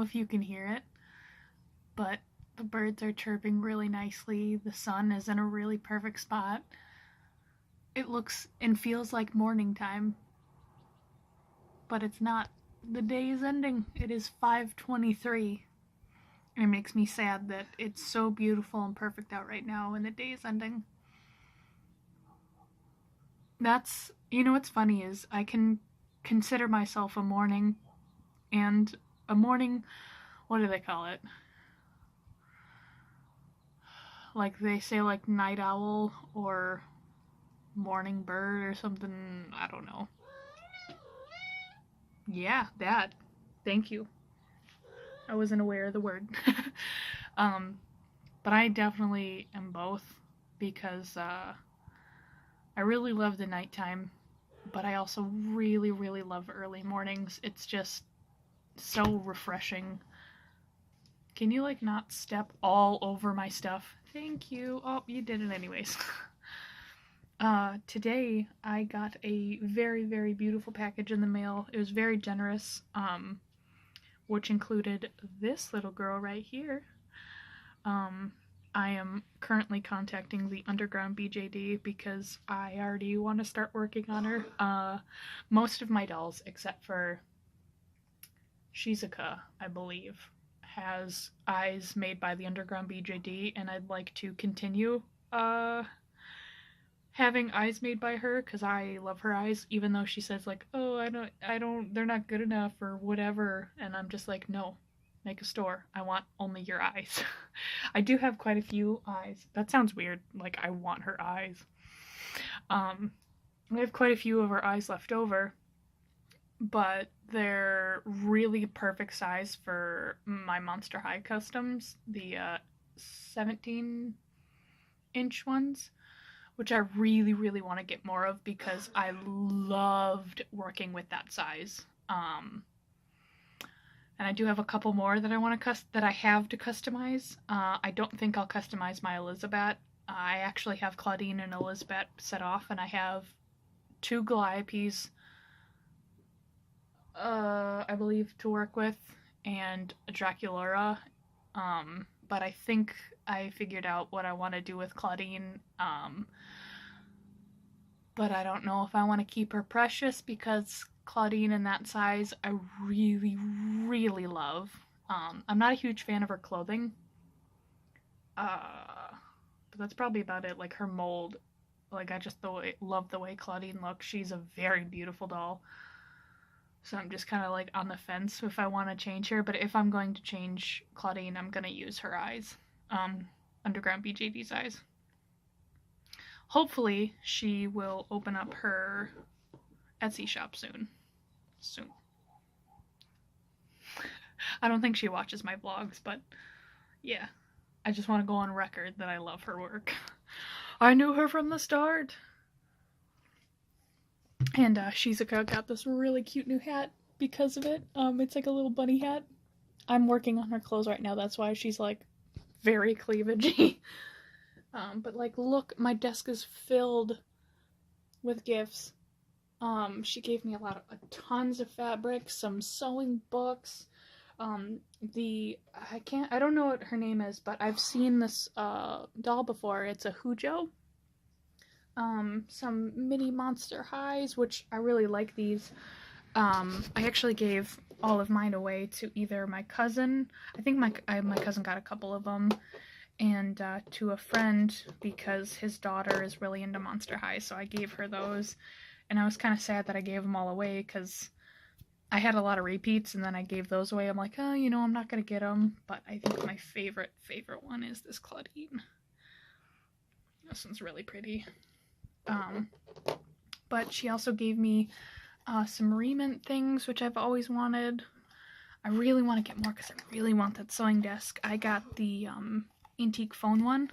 if you can hear it, but the birds are chirping really nicely. The sun is in a really perfect spot. It looks and feels like morning time, but it's not. The day is ending. It is 5:23. It makes me sad that it's so beautiful and perfect out right now and the day is ending. That's, what's funny is I can consider myself a morning and a morning, what do they call it? Like they say like night owl or morning bird or something, I don't know. Yeah, that. Thank you. I wasn't aware of the word. But I definitely am both because I really love the nighttime, but I also really, really love early mornings. It's just so refreshing. Can you like not step all over my stuff? Thank you. Oh, you did it anyways. Today I got a very, very beautiful package in the mail. It was very generous, which included this little girl right here. I am currently contacting the Underground BJD because I already want to start working on her. Most of my dolls, except for Shizuka, I believe, has eyes made by the Underground BJD, and I'd like to continue having eyes made by her because I love her eyes, even though she says like, oh, I don't, they're not good enough or whatever, and I'm just like, no, make a store. I want only your eyes. I do have quite a few eyes. That sounds weird. Like I want her eyes. I have quite a few of her eyes left over, but they're really perfect size for my Monster High customs, the 17-inch ones, which I really, really want to get more of because I loved working with that size. And I do have a couple more that I want to that I have to customize. I don't think I'll customize my Elizabeth. I actually have Claudine and Elizabeth set off, and I have 2 Galliopes, I believe, to work with, and a Draculaura. But I think I figured out what I want to do with Claudine. But I don't know if I want to keep her precious because Claudine in that size I really, really love. I'm not a huge fan of her clothing. But that's probably about it. Like her mold. Like I just love the way Claudine looks. She's a very beautiful doll. So I'm just kind of like on the fence if I want to change her. But if I'm going to change Claudine, I'm going to use her eyes. Underground BJD's eyes. Hopefully she will open up her Etsy shop soon. I don't think she watches my vlogs, but yeah. I just want to go on record that I love her work. I knew her from the start. And Shizuka got this really cute new hat because of it. It's like a little bunny hat. I'm working on her clothes right now. That's why she's like very cleavagey. But like, look, my desk is filled with gifts. She gave me tons of fabric, some sewing books. I don't know what her name is, but I've seen this doll before. It's a Hujo. Some mini Monster Highs, which I really like these. I actually gave all of mine away to either my cousin. I think my cousin got a couple of them. And to a friend because his daughter is really into Monster High, so I gave her those. And I was kind of sad that I gave them all away because I had a lot of repeats, and then I gave those away. I'm like, oh, I'm not going to get them. But I think my favorite one is this Claudine. This one's really pretty. But she also gave me some remint things, which I've always wanted. I really want to get more because I really want that sewing desk. I got the antique phone one.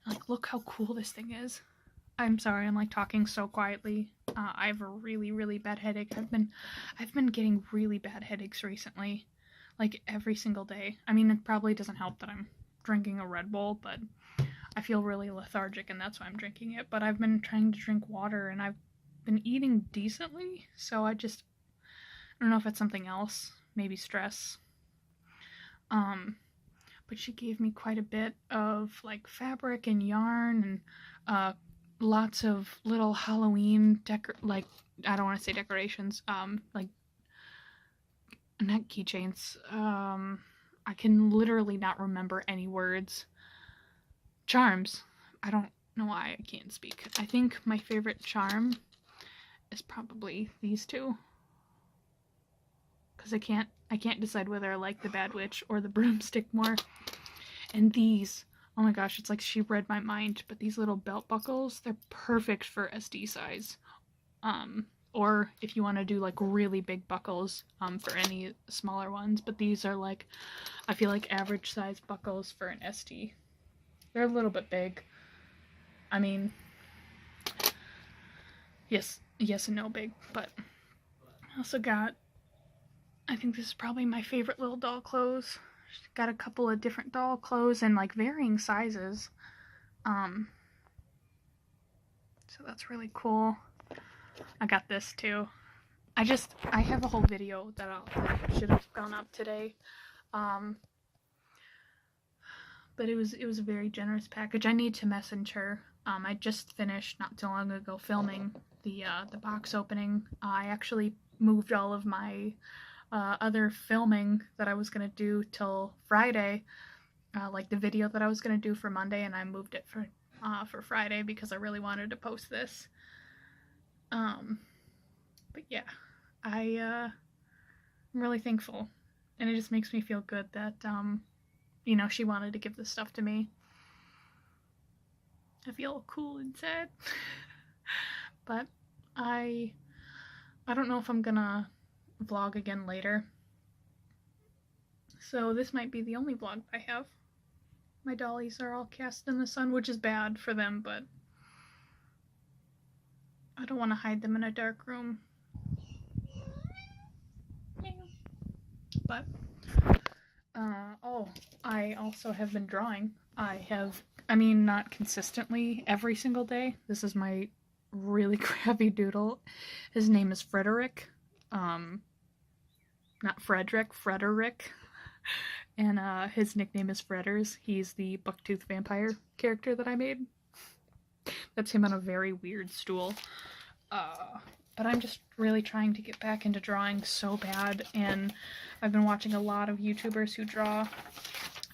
Like, look how cool this thing is. I'm sorry, I'm like talking so quietly. I have a really, really bad headache. I've been getting really bad headaches recently, like every single day. I mean, it probably doesn't help that I'm drinking a Red Bull, but I feel really lethargic, and that's why I'm drinking it. But I've been trying to drink water, and I've been eating decently, so I don't know if it's something else, maybe stress. But she gave me quite a bit of like fabric and yarn and lots of little Halloween like, I don't want to say decorations, like not keychains. I can literally not remember any words. Charms. I don't know why I can't speak. I think my favorite charm is probably these two. Because I can't decide whether I like the Bad Witch or the broomstick more. And these, oh my gosh, it's like she read my mind, but these little belt buckles, they're perfect for SD size. Or if you want to do like really big buckles for any smaller ones, but these are like, I feel like average size buckles for an SD. They're a little bit big. I mean, yes and no big, but I also got, I think this is probably my favorite little doll clothes. Got a couple of different doll clothes in like varying sizes. So that's really cool. I got this too. I have a whole video that should have gone up today. But it was a very generous package. I need to message her. I just finished not too long ago filming the box opening. I actually moved all of my other filming that I was gonna do till Friday, like the video that I was gonna do for Monday, and I moved it for Friday because I really wanted to post this. But yeah, I'm really thankful, and it just makes me feel good that you know, she wanted to give this stuff to me. I feel cool inside. But I don't know if I'm gonna vlog again later. So this might be the only vlog I have. My dollies are all cast in the sun, which is bad for them, but I don't want to hide them in a dark room. But oh, I also have been drawing. I mean, not consistently every single day. This is my really crappy doodle. His name is Frederick. Not Frederick, Frederick. And his nickname is Fredders. He's the bucktooth vampire character that I made. That's him on a very weird stool. But I'm just really trying to get back into drawing so bad, and I've been watching a lot of YouTubers who draw,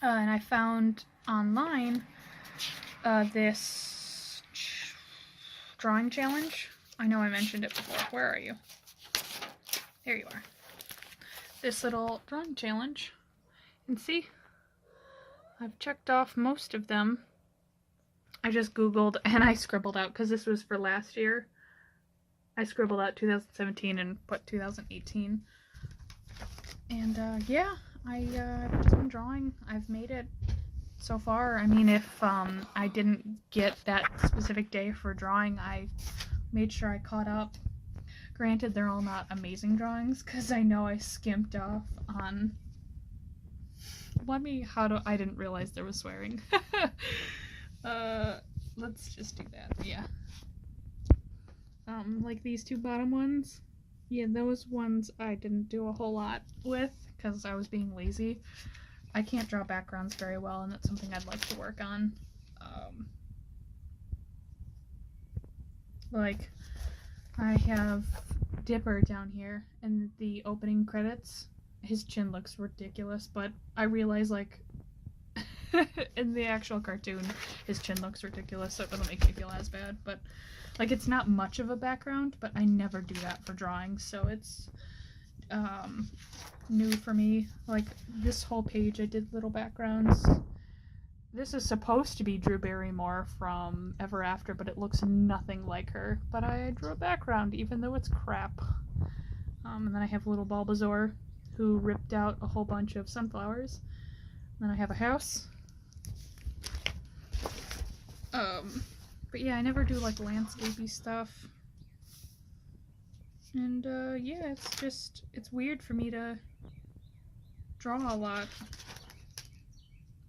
and I found online this drawing challenge. I know I mentioned it before. Where are you? There you are. This little drawing challenge. And see, I've checked off most of them. I just Googled and I scribbled out, because this was for last year. I scribbled out 2017 and put 2018. And yeah, I've been drawing. I've made it so far. I mean, if I didn't get that specific day for drawing, I made sure I caught up. Granted, they're all not amazing drawings, because I know I skimped off on... I didn't realize there was swearing. Let's just do that, yeah. Like these two bottom ones. Yeah, those ones I didn't do a whole lot with, because I was being lazy. I can't draw backgrounds very well, and that's something I'd like to work on. Like, I have Dipper down here, and the opening credits, his chin looks ridiculous, but I realize, like, in the actual cartoon, his chin looks ridiculous, so it doesn't make me feel as bad, but, like, it's not much of a background, but I never do that for drawing, so it's, new for me. Like, this whole page I did little backgrounds. This is supposed to be Drew Barrymore from Ever After, but it looks nothing like her, but I drew a background, even though it's crap. And then I have little Bulbasaur, who ripped out a whole bunch of sunflowers. Then I have a house. But yeah, I never do like landscapey stuff. And yeah, it's weird for me to draw a lot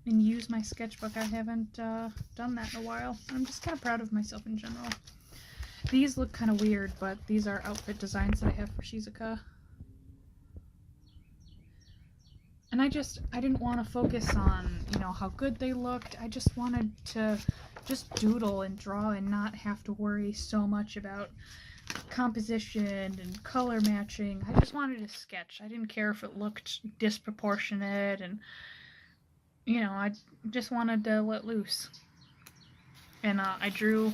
and use my sketchbook. I haven't done that in a while. I'm just kind of proud of myself in general. These look kind of weird, but these are outfit designs that I have for Shizuka. And I didn't want to focus on, how good they looked. I just wanted to just doodle and draw and not have to worry so much about composition and color matching. I just wanted to sketch. I didn't care if it looked disproportionate, and I just wanted to let loose. And I drew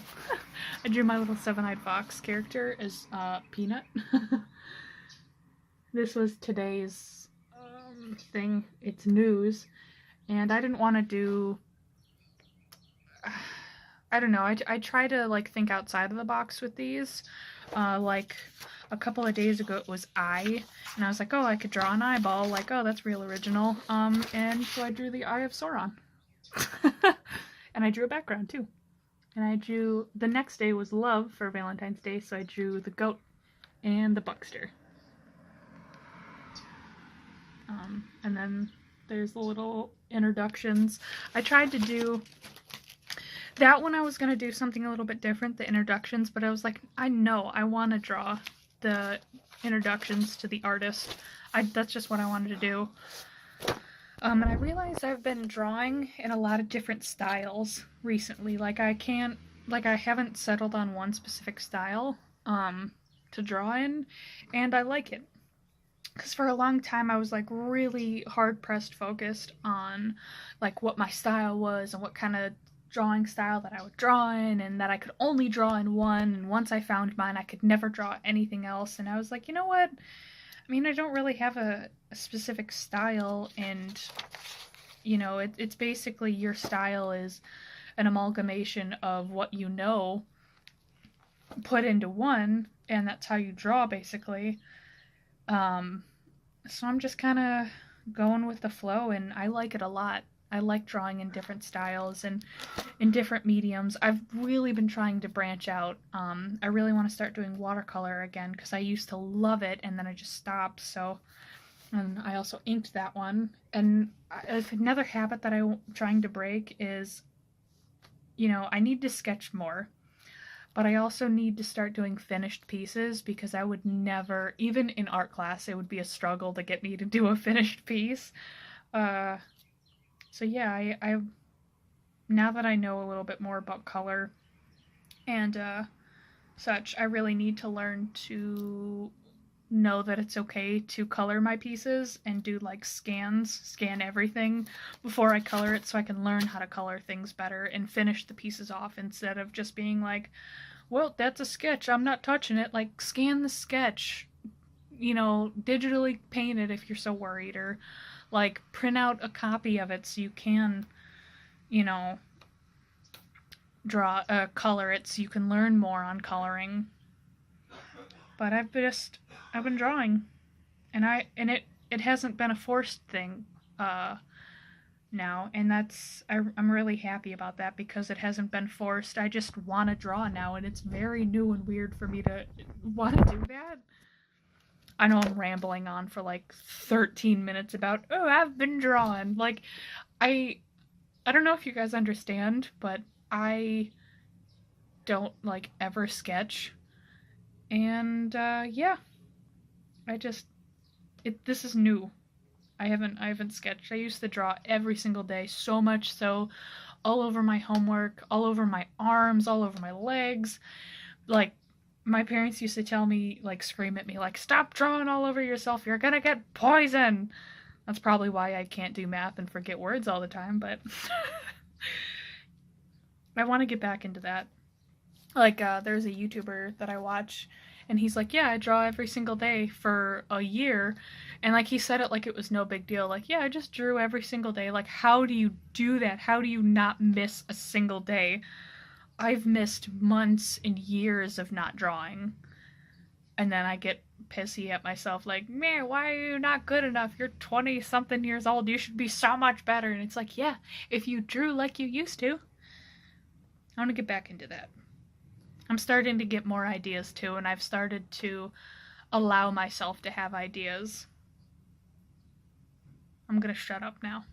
my little seven-eyed fox character as Peanut. This was today's thing. It's news, and I didn't want to do. I don't know. I try to think outside of the box with these. Like a couple of days ago, it was eye, and I was like, oh, I could draw an eyeball. Like, oh, that's real original. And so I drew the Eye of Sauron, and I drew a background too. And I drew, the next day was love for Valentine's Day, so I drew the goat and the buckster. And then there's the little introductions. I tried to do that one. I was going to do something a little bit different, the introductions, but I was like, I know I want to draw the introductions to the artist. That's just what I wanted to do. And I realized I've been drawing in a lot of different styles recently. I haven't settled on one specific style to draw in, and I like it. Because for a long time I was really hard-pressed focused on what my style was and what kind of drawing style that I would draw in, and that I could only draw in one, and once I found mine I could never draw anything else. And I was like, you know what? I mean, I don't really have a specific style, and it's basically your style is an amalgamation of what put into one, and that's how you draw basically. So I'm just kind of going with the flow, and I like it a lot. I like drawing in different styles and in different mediums. I've really been trying to branch out. I really want to start doing watercolor again, because I used to love it and then I just stopped. And I also inked that one. And another habit that I'm trying to break is, I need to sketch more. But I also need to start doing finished pieces, because I would never, even in art class, it would be a struggle to get me to do a finished piece. So yeah, I now that I know a little bit more about color and such, I really need to learn to know that it's okay to color my pieces and do scan everything before I color it, so I can learn how to color things better and finish the pieces off, instead of just being like, well, that's a sketch, I'm not touching it. Scan the sketch, digitally paint it if you're so worried, or print out a copy of it so you can, color it so you can learn more on coloring. But I've been drawing, and it hasn't been a forced thing now, and I'm really happy about that, because it hasn't been forced. I just want to draw now, and it's very new and weird for me to want to do that. I know I'm rambling on for 13 minutes about, oh, I've been drawing. I don't know if you guys understand, but I don't ever sketch. And yeah, this is new. I haven't sketched. I used to draw every single day, so much so, all over my homework, all over my arms, all over my legs. My parents used to tell me, scream at me, stop drawing all over yourself, you're gonna get poison! That's probably why I can't do math and forget words all the time, but I want to get back into that. There's a YouTuber that I watch, and he's like, yeah, I draw every single day for a year, and he said it like it was no big deal. Yeah, I just drew every single day. How do you do that? How do you not miss a single day? I've missed months and years of not drawing. And then I get pissy at myself, man, why are you not good enough? You're 20-something years old. You should be so much better. And it's yeah, if you drew like you used to. I want to get back into that. I'm starting to get more ideas too, and I've started to allow myself to have ideas. I'm gonna shut up now.